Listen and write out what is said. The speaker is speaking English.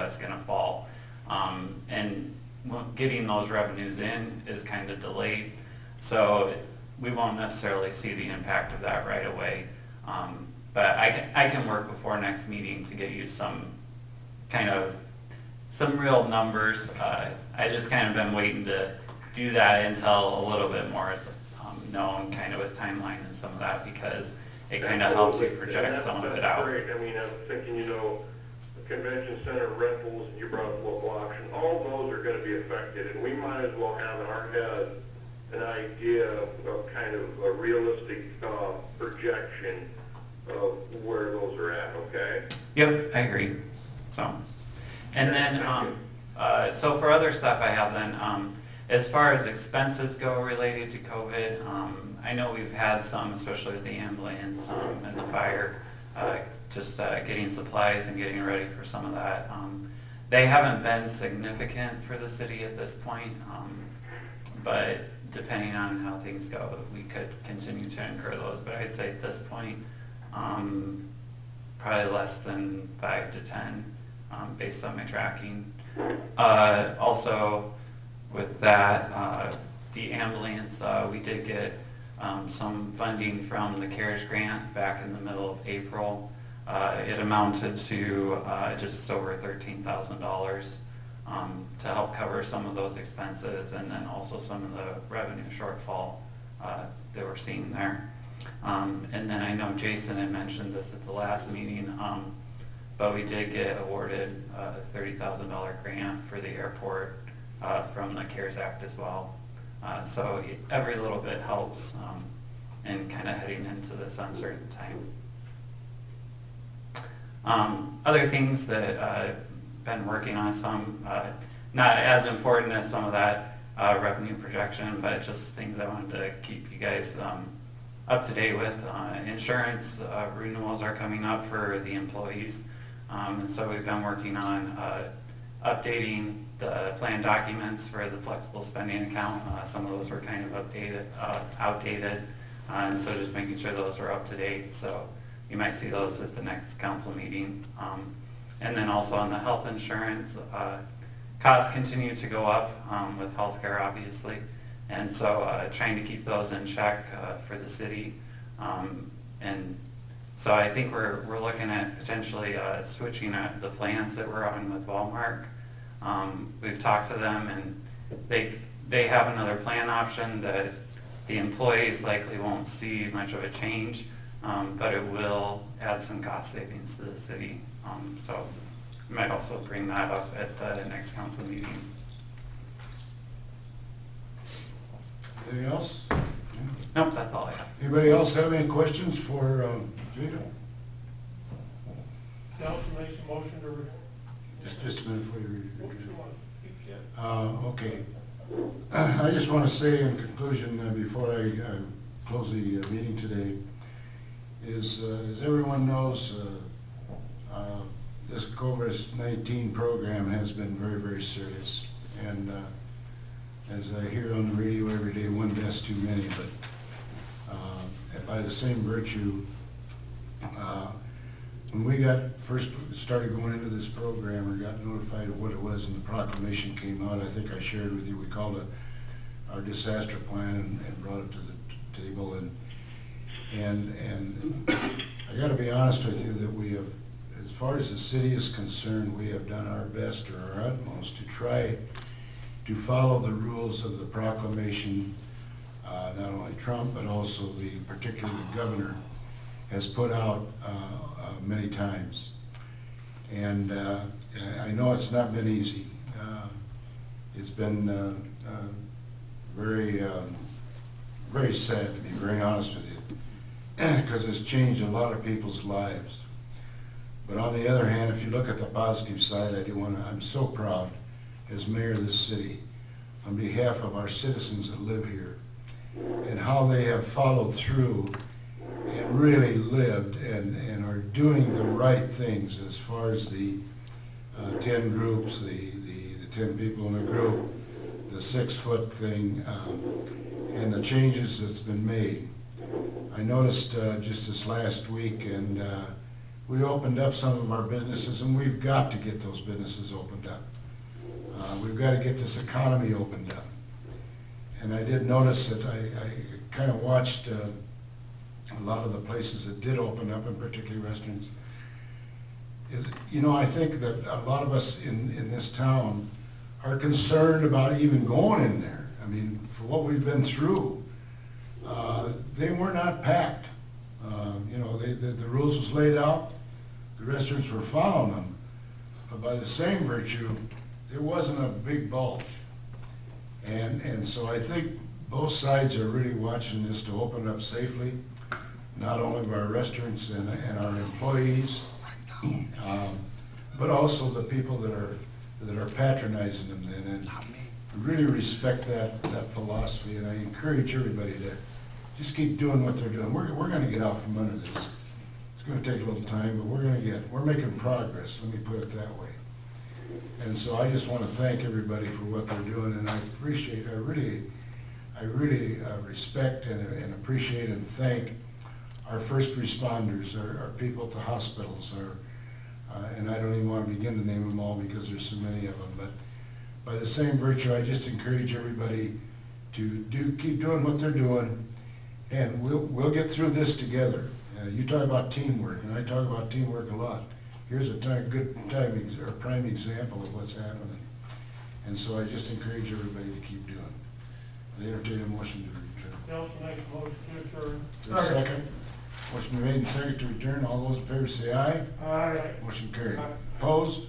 that's going to fall. And getting those revenues in is kind of delayed, so we won't necessarily see the impact of that right away. But I can work before next meeting to get you some real numbers. I just kind of been waiting to do that until a little bit more is known, kind of with timeline and some of that, because it kind of helps you project some of it out. Great. I mean, I'm thinking, the convention center rentals, you brought up local auction, all those are going to be affected, and we might as well have in our head an idea of kind of a realistic projection of where those are at, okay? Yep, I agree. So, and then, so for other stuff I have then, as far as expenses go related to COVID, I know we've had some, especially with the ambulance and the fire, just getting supplies and getting ready for some of that. They haven't been significant for the city at this point, but depending on how things go, we could continue to incur those. But I'd say at this point, probably less than 5 to 10, based on my tracking. Also, with that, the ambulance, we did get some funding from the CARES grant back in the middle of April. It amounted to just over $13,000 to help cover some of those expenses, and then also some of the revenue shortfall that we're seeing there. And then I know Jason had mentioned this at the last meeting, but we did get awarded a $30,000 grant for the airport from the CARES Act as well. So every little bit helps in kind of heading into this uncertain time. Other things that I've been working on, some not as important as some of that revenue projection, but just things I wanted to keep you guys up to date with. Insurance renewals are coming up for the employees, and so we've been working on updating the plan documents for the flexible spending account. Some of those were kind of outdated, and so just making sure those are up to date. So you might see those at the next council meeting. And then also on the health insurance, costs continue to go up with healthcare, obviously, and so trying to keep those in check for the city. And so I think we're looking at potentially switching the plans that we're on with Walmart. We've talked to them, and they have another plan option that the employees likely won't see much of a change, but it will add some cost savings to the city. So we might also bring that up at the next council meeting. Anything else? Nope, that's all I have. Anybody else have any questions for Jacob? Nelson makes a motion to. Just a minute before you read. Okay. Okay. I just want to say in conclusion, before I close the meeting today, is as everyone knows, this COVID-19 program has been very, very serious. And as I hear on the radio every day, one death's too many, but by the same virtue, when we first started going into this program or got notified of what it was and the proclamation came out, I think I shared with you, we called it our disaster plan and brought it to the table. And I got to be honest with you that we have, as far as the city is concerned, we have done our best or our utmost to try to follow the rules of the proclamation. Not only Trump, but also particularly the governor has put out many times. And I know it's not been easy. It's been very, very sad, to be very honest with you, because it's changed a lot of people's lives. But on the other hand, if you look at the positive side, I'm so proud as mayor of this city, on behalf of our citizens that live here, and how they have followed through and really lived and are doing the right things as far as the 10 groups, the 10 people in a group, the 6-foot thing, and the changes that's been made. I noticed just this last week, and we opened up some of our businesses, and we've got to get those businesses opened up. We've got to get this economy opened up. And I did notice that I kind of watched a lot of the places that did open up, and particularly restaurants. I think that a lot of us in this town are concerned about even going in there. I mean, for what we've been through, they were not packed. The rules was laid out, the restaurants were following them, but by the same virtue, there wasn't a big bulge. And so I think both sides are really watching this to open up safely, not only of our restaurants and our employees, but also the people that are patronizing them then, and really respect that philosophy, and I encourage everybody to just keep doing what they're doing. We're gonna get out from under this. It's gonna take a little time, but we're making progress, let me put it that way. And so I just wanna thank everybody for what they're doing, and I really respect and appreciate and thank our first responders, our people at the hospitals, and I don't even want to begin to name them all because there's so many of them, but by the same virtue, I just encourage everybody to keep doing what they're doing, and we'll get through this together. You talk about teamwork, and I talk about teamwork a lot. Here's a prime example of what's happening. And so I just encourage everybody to keep doing it. I entertain a motion to return. Council makes a motion to adjourn. Is there a second? Motion made and seconded to return. All those in favor say aye. Aye. Motion carried. Aye. Opposed?